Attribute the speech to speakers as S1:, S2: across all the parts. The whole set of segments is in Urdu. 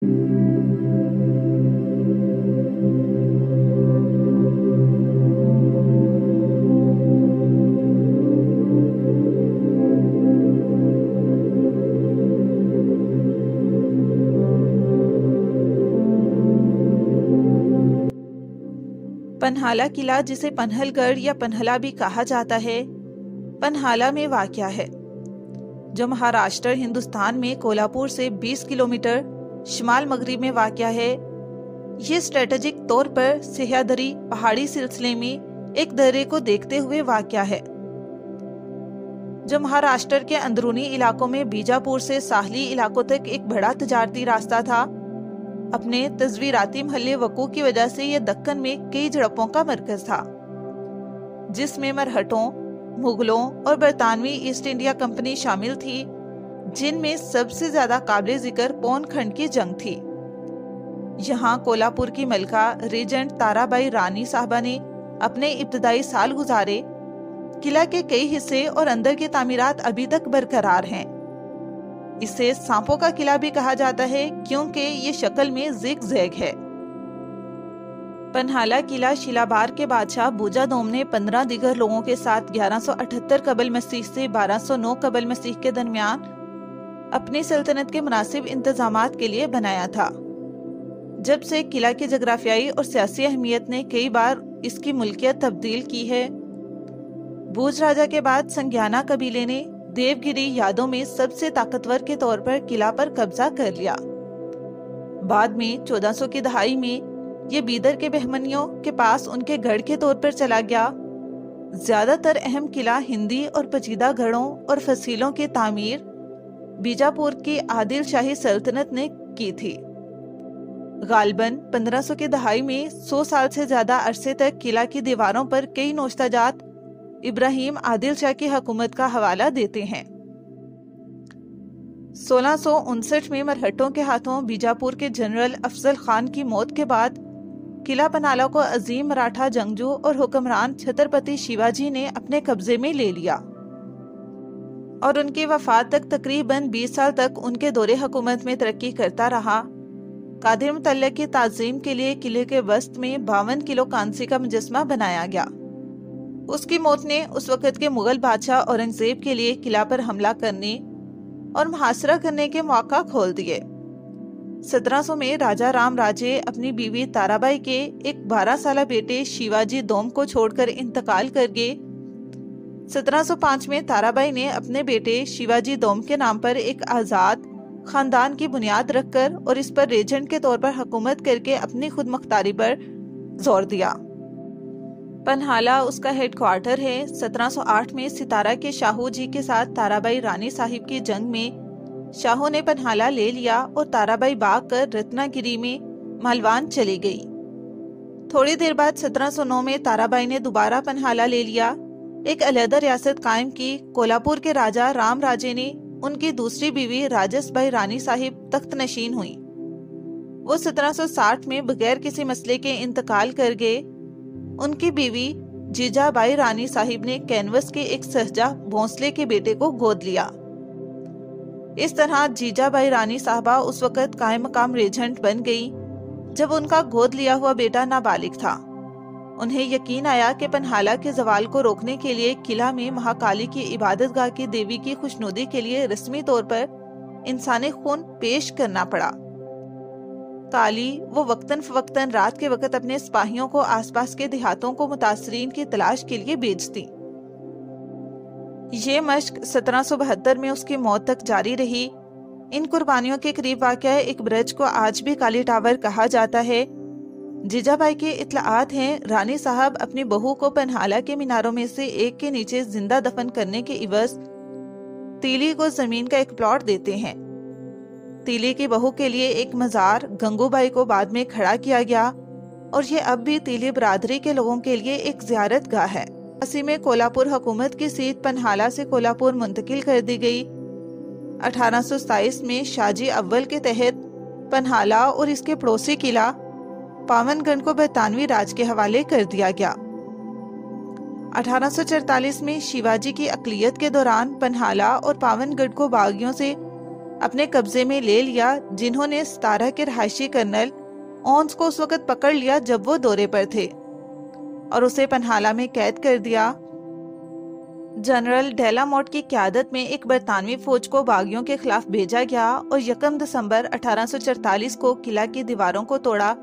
S1: پنہالہ قلعہ، جسے پنہل گڑھ یا پنہلا بھی کہا جاتا ہے، پنہالہ میں واقع ہے، جو مہاراشٹر، ہندوستان میں کولہاپور سے 20 کلومیٹر شمال مغرب میں واقع ہے۔ یہ اسٹریٹجک طور پر سہیادری پہاڑی سلسلے میں ایک درے کو دیکھتے ہوئے واقع ہے، جو مہاراشٹر کے اندرونی علاقوں میں بیجاپور سے ساحلی علاقوں تک ایک بڑا تجارتی راستہ تھا۔ اپنے تصویراتی محل وقوع کی وجہ سے یہ دکن میں کئی جھڑپوں کا مرکز تھا، جس میں مرہٹوں، مغلوں اور برطانوی ایسٹ انڈیا کمپنی شامل تھی، جن میں سب سے زیادہ قابل ذکر پون کھنڈ کی جنگ تھی۔ یہاں کولہاپور کی ملکہ ریجنٹ تارا بائی رانی صاحبہ نے اپنے ابتدائی سال گزارے۔ قلعہ کے کئی حصے اور اندر کی تعمیرات ابھی تک برقرار ہیں۔ اسے سانپوں کا قلعہ بھی کہا جاتا ہے، کیونکہ یہ شکل میں زگ زیگ ہے۔ پنہالہ قلعہ شیلابار کے بادشاہ بوجا دوم نے 15 دیگر لوگوں کے ساتھ 1178 قبل مسیح سے 1209 قبل مسیح کے درمیان اپنی سلطنت کے مناسب انتظامات کے لیے بنایا تھا۔ جب سے قلعہ کی جغرافیائی اور سیاسی اہمیت نے کئی بار اس کی ملکیت تبدیل کی ہے۔ بوج راجہ کے بعد سنگیانا قبیلے نے دیوگری یادوں میں سب سے طاقتور کے طور پر قلعہ پر قبضہ کر لیا۔ بعد میں 1400 کی دہائی میں یہ بیدر کے بہمنیوں کے پاس ان کے گڑھ کے طور پر چلا گیا۔ زیادہ تر اہم قلعہ ہندی اور پیچیدہ گڑھوں اور فصیلوں کی تعمیر بیجاپور کی عادل شاہی سلطنت نے کی تھی۔ غالباً 1500 کی دہائی میں 100 سال سے زیادہ عرصے تک قلعہ کی دیواروں پر کئی نوشتہ جات ابراہیم عادل شاہ کی حکومت کا حوالہ دیتے ہیں۔ 1659 میں مرہٹوں کے ہاتھوں بیجاپور کے جنرل افضل خان کی موت کے بعد قلعہ پنہالہ کو عظیم مراٹھا جنگجو اور حکمران چھترپتی شیواجی نے اپنے قبضے میں لے لیا، اور ان کی وفات تک تقریباً 20 سال تک ان کے دور حکومت میں ترقی کرتا رہا۔ قادر مطلق کی تعظیم کے لیے قلعے کے وسط میں 52 کلو کانسی کا مجسمہ بنایا گیا۔ اس کی موت نے اس وقت کے مغل بادشاہ اورنگزیب کے لیے قلعہ پر حملہ کرنے اور محاصرہ کرنے کے مواقع کھول دیے۔ 1700 میں راجہ رام راجے اپنی بیوی تارابائی کے ایک 12 سالہ بیٹے شیواجی دوم کو چھوڑ کر انتقال کر گئے۔ 1705 میں تارابائی نے اپنے بیٹے شیواجی دوم کے نام پر ایک آزاد خاندان کی بنیاد رکھ کر اور اس پر ریجنٹ کے طور پر حکومت کر کے اپنی خود مختاری پر زور دیا۔ پنہالہ اس کا ہیڈ کوارٹر ہے۔ 1708 میں ستارہ کے شاہو جی کے ساتھ تارابائی رانی صاحب کی جنگ میں شاہو نے پنہالہ لے لیا اور تارابائی بھاگ کر رتنا گیری میں مالوان چلی گئی۔ تھوڑی دیر بعد 1709 میں تارابائی نے دوبارہ پنہالہ لے لیا، ایک علیحدہ ریاست قائم کی۔ کولہاپور کے راجہ رام راجے نے ان کی دوسری بیوی راجس بائی رانی صاحب تخت نشین ہوئی۔ وہ 1760 میں بغیر کسی مسئلے کے انتقال کر گئے۔ ان کی بیوی جیجا بائی رانی صاحب نے کینوس کے ایک سہجہ بھونسلے کے بیٹے کو گود لیا۔ اس طرح جیجا بائی رانی صاحبہ اس وقت قائم مقام ریجنٹ بن گئی جب ان کا گود لیا ہوا بیٹا نابالغ تھا۔ انہیں یقین آیا کہ پنہالہ کے زوال کو روکنے کے لیے قلعہ میں مہاکالی کی عبادت گاہ کی دیوی کی خوشنودی کے لیے رسمی طور پر انسانی خون پیش کرنا پڑا۔ کالی وہ وقتاً فوقتاً رات کے وقت اپنے سپاہیوں کو آس پاس کے دیہاتوں کو متاثرین کی تلاش کے لیے بھیجتی۔ یہ مشق 1772 میں اس کی موت تک جاری رہی۔ ان قربانیوں کے قریب واقع ایک برج کو آج بھی کالی ٹاور کہا جاتا ہے۔ جیجا بائی کی اطلاعات ہیں، رانی صاحب اپنی بہو کو پنہالہ کے میناروں میں سے ایک کے نیچے زندہ دفن کرنے کے عوض تیلی کو زمین کا ایک پلاٹ دیتے ہیں۔ تیلی کی بہو کے لیے ایک مزار گنگو بائی کو بعد میں کھڑا کیا گیا، اور یہ اب بھی تیلی برادری کے لوگوں کے لیے ایک زیارت گاہ ہے۔ اسی میں کولہاپور حکومت کی سیٹ پنہالہ سے کولہاپور منتقل کر دی گئی۔ 1827 میں شاجی اول کے تحت پنہالہ اور اس کے پڑوسی قلعہ پاون گڑھ کو برطانوی راج کے حوالے کر دیا گیا۔ 1844 میں شیواجی کی اقلیت کے دوران پنہالہ اور پاون گڑھ کو باغیوں سے اپنے قبضے میں لے لیا، جنہوں نے 17 کے رہائشی کرنل اونس کو اس وقت پکڑ لیا جب وہ دورے پر تھے اور اسے پنہالہ میں قید کر دیا۔ جنرل ڈیلاموٹ کی قیادت میں ایک برطانوی فوج کو باغیوں کے خلاف بھیجا گیا اور 1 دسمبر 1844 کو قلعہ کی دیواروں کو توڑا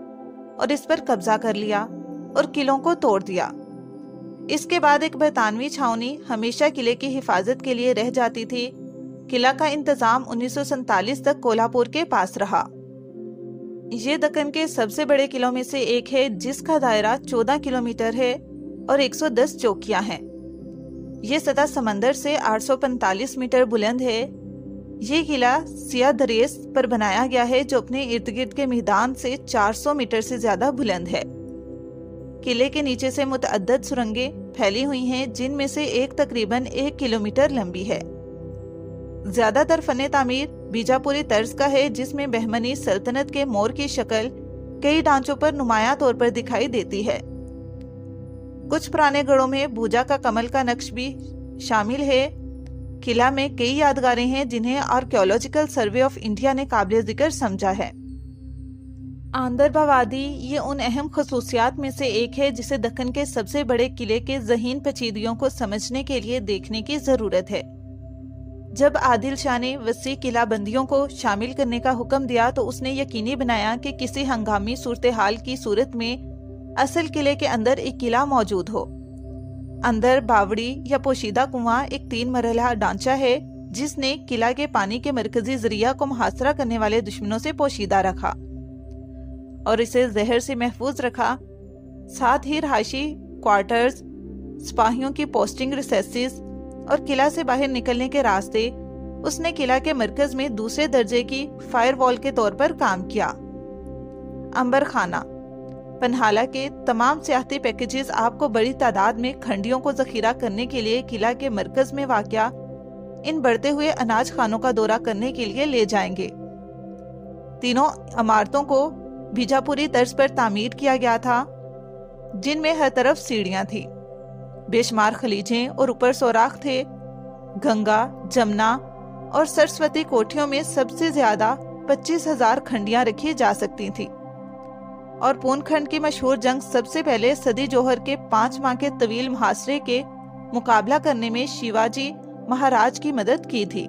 S1: اور اس پر قبضہ کر لیا اور قلعوں کو توڑ دیا۔ اس کے بعد ایک برطانوی چھاؤنی ہمیشہ قلعے کی حفاظت کے لیے رہ جاتی تھی۔ قلعہ کا انتظام 1947 تک کولہاپور کے پاس رہا۔ یہ دکن کے سب سے بڑے قلعوں میں سے ایک ہے، جس کا دائرہ 14 کلومیٹر ہے اور 110 چوکیاں ہیں۔ یہ سطح سمندر سے 845 میٹر بلند ہے۔ یہ قلعہ سیاہ دریس پر بنایا گیا ہے، جو اپنے ارد گرد کے میدان سے 400 میٹر سے زیادہ بلند ہے۔ قلعے کے نیچے سے متعدد سرنگیں پھیلی ہوئی ہیں، جن میں سے ایک تقریباً 1 کلومیٹر لمبی ہے۔ زیادہ تر فن تعمیر بیجاپوری طرز کا ہے، جس میں بہمنی سلطنت کے مور کی شکل کئی ڈھانچوں پر نمایاں طور پر دکھائی دیتی ہے۔ کچھ پرانے گڑھوں میں بھوجا کا کمل کا نقش بھی شامل ہے۔ قلعہ میں کئی یادگاریں ہیں جنہیں آرکیولوجیکل سروے آف انڈیا نے قابل ذکر سمجھا ہے۔ آندربہ وادی یہ ان اہم خصوصیات میں سے ایک ہے جسے دکن کے سب سے بڑے قلعے کے ذہین پیچیدگیوں کو سمجھنے کے لیے دیکھنے کی ضرورت ہے۔ جب عادل شاہ نے وسیع قلعہ بندیوں کو شامل کرنے کا حکم دیا تو اس نے یقینی بنایا کہ کسی ہنگامی صورتحال کی صورت میں اصل قلعے کے اندر ایک قلعہ موجود ہو۔ اندر باوڑی یا پوشیدہ کنواں ایک 3 مرحلہ ڈھانچہ ہے، جس نے قلعہ کے پانی کے مرکزی ذریعہ کو محاصرہ کرنے والے دشمنوں سے پوشیدہ رکھا اور اسے زہر سے محفوظ رکھا۔ ساتھ ہی رہائشی کوارٹرز، سپاہیوں کی پوسٹنگ ریسیسز اور قلعہ سے باہر نکلنے کے راستے اس نے قلعہ کے مرکز میں دوسرے درجے کی فائر وال کے طور پر کام کیا۔ عنبر خانہ پنہالہ کے تمام سیاحتی پیکیجز آپ کو بڑی تعداد میں کھنڈیوں کو ذخیرہ کرنے کے لیے قلعہ کے مرکز میں واقع ان بڑھتے ہوئے اناج خانوں کا دورہ کرنے کے لیے لے جائیں گے۔ تینوں عمارتوں کو بیجاپوری طرز پر تعمیر کیا گیا تھا، جن میں ہر طرف سیڑھیاں تھیں، بے شمار خلیجیں اور اوپر سوراخ تھے۔ گنگا، جمنا اور سرسوتی کوٹھیوں میں سب سے زیادہ 25,000 کھنڈیاں رکھی جا سکتی تھیں، اور پون کھنڈ کی مشہور جنگ سب سے پہلے صدی جوہر کے 5 ماہ کے طویل محاصرے کے مقابلہ کرنے میں شیواجی مہاراج کی مدد کی تھی۔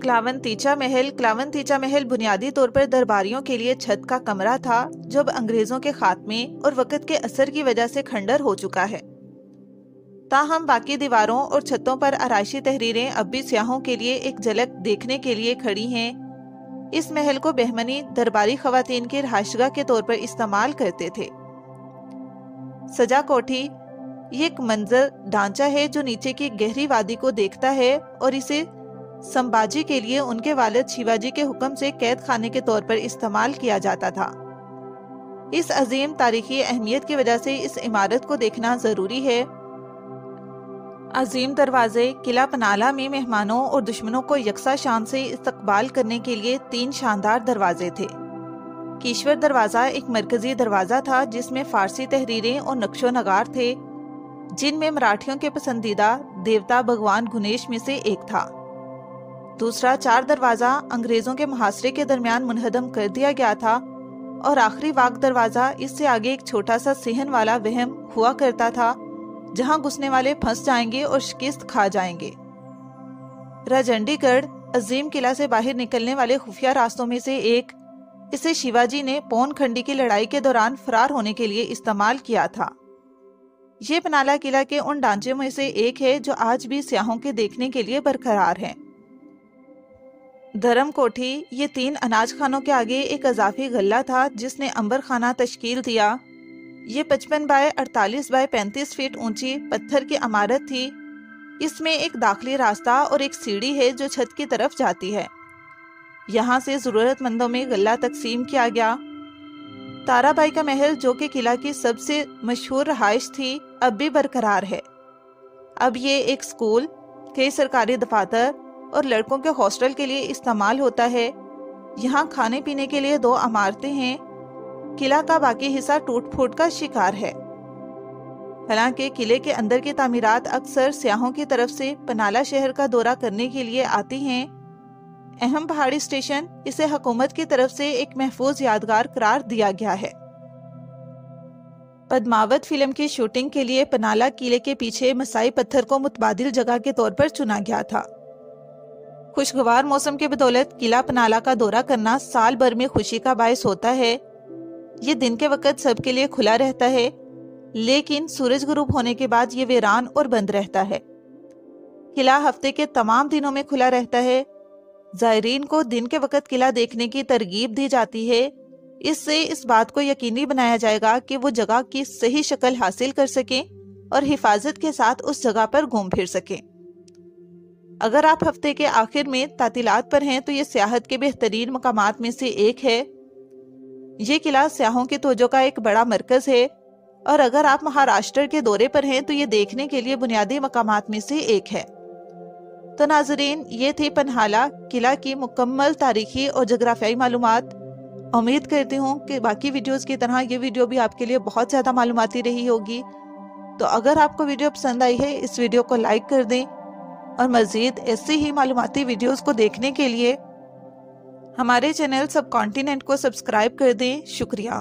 S1: کلاونتیچا محل بنیادی طور پر درباریوں کے لیے چھت کا کمرہ تھا، جو اب انگریزوں کے خاتمے اور وقت کے اثر کی وجہ سے کھنڈر ہو چکا ہے۔ تاہم باقی دیواروں اور چھتوں پر آرائشی تحریریں اب بھی سیاحوں کے لیے ایک جھلک دیکھنے کے لیے کھڑی ہیں۔ اس محل کو بہمنی درباری خواتین کی رہائشگاہ کے طور پر استعمال کرتے تھے۔ سجا کوٹھی یہ ایک منزل ڈھانچہ ہے جو نیچے کی گہری وادی کو دیکھتا ہے، اور اسے سمباجی کے لیے ان کے والد شیواجی کے حکم سے قید خانے کے طور پر استعمال کیا جاتا تھا۔ اس عظیم تاریخی اہمیت کی وجہ سے اس عمارت کو دیکھنا ضروری ہے۔ عظیم دروازے قلعہ پنالہ میں مہمانوں اور دشمنوں کو یکساں شان سے استقبال کرنے کے لیے 3 شاندار دروازے تھے۔ کیشور دروازہ ایک مرکزی دروازہ تھا جس میں فارسی تحریریں اور نقش و نگار تھے، جن میں مراٹھیوں کے پسندیدہ دیوتا بھگوان گنیش میں سے ایک تھا۔ دوسرا 4 دروازہ انگریزوں کے محاصرے کے درمیان منہدم کر دیا گیا تھا، اور آخری واگ دروازہ اس سے آگے ایک چھوٹا سا صحن والا وہم ہوا کرتا تھا، جہاں گھسنے والے پھنس جائیں گے اور شکست کھا جائیں گے۔ راجنڈی گڑھ عظیم قلعہ سے باہر نکلنے والے خفیہ راستوں میں سے ایک، اسے شیواجی نے پون کھنڈی کی لڑائی کے دوران فرار ہونے کے لیے استعمال کیا تھا۔ یہ پنالہ قلعہ کے ان ڈھانچوں میں سے ایک ہے جو آج بھی سیاحوں کے دیکھنے کے لیے برقرار ہیں۔ دھرم کوٹھی یہ 3 اناج خانوں کے آگے ایک اضافی غلہ تھا جس نے عنبر خانہ تشکیل دیا۔ یہ 55 بائی 48 بائی 35 فٹ اونچی پتھر کی عمارت تھی۔ اس میں ایک داخلی راستہ اور ایک سیڑھی ہے جو چھت کی طرف جاتی ہے۔ یہاں سے ضرورت مندوں میں غلہ تقسیم کیا گیا۔ تارا بائی کا محل، جو کہ قلعہ کی سب سے مشہور رہائش تھی، اب بھی برقرار ہے۔ اب یہ ایک اسکول، کئی سرکاری دفاتر اور لڑکوں کے ہاسٹل کے لیے استعمال ہوتا ہے۔ یہاں کھانے پینے کے لیے 2 عمارتیں ہیں۔ قلعہ کا باقی حصہ ٹوٹ پھوٹ کا شکار ہے۔ حالانکہ قلعے کے اندر کی تعمیرات اکثر سیاحوں کی طرف سے پنالہ شہر کا دورہ کرنے کے لیے آتی ہیں، اہم پہاڑی اسٹیشن اسے حکومت کی طرف سے ایک محفوظ یادگار قرار دیا گیا ہے۔ پدماوت فلم کی شوٹنگ کے لیے پنالہ قلعے کے پیچھے مسائی پتھر کو متبادل جگہ کے طور پر چنا گیا تھا۔ خوشگوار موسم کے بدولت قلعہ پنالہ کا دورہ کرنا سال بھر میں خوشی کا باعث ہوتا ہے۔ یہ دن کے وقت سب کے لیے کھلا رہتا ہے، لیکن سورج غروب ہونے کے بعد یہ ویران اور بند رہتا ہے۔ قلعہ ہفتے کے تمام دنوں میں کھلا رہتا ہے۔ زائرین کو دن کے وقت قلعہ دیکھنے کی ترغیب دی جاتی ہے، اس سے اس بات کو یقینی بنایا جائے گا کہ وہ جگہ کی صحیح شکل حاصل کر سکیں اور حفاظت کے ساتھ اس جگہ پر گھوم پھر سکیں۔ اگر آپ ہفتے کے آخر میں تعطیلات پر ہیں تو یہ سیاحت کے بہترین مقامات میں سے ایک ہے۔ یہ قلعہ سیاحوں کی توجہ کا ایک بڑا مرکز ہے، اور اگر آپ مہاراشٹر کے دورے پر ہیں تو یہ دیکھنے کے لیے بنیادی مقامات میں سے ایک ہے۔ تو ناظرین، یہ تھی پنہالہ قلعہ کی مکمل تاریخی اور جغرافیائی معلومات۔ امید کرتی ہوں کہ باقی ویڈیوز کی طرح یہ ویڈیو بھی آپ کے لیے بہت زیادہ معلوماتی رہی ہوگی۔ تو اگر آپ کو ویڈیو پسند آئی ہے، اس ویڈیو کو لائک کر دیں، اور مزید ایسی ہی معلوماتی ویڈیوز کو دیکھنے کے لیے ہمارے چینل سب کانٹیننٹ کو سبسکرائب کر دیں۔ شکریہ۔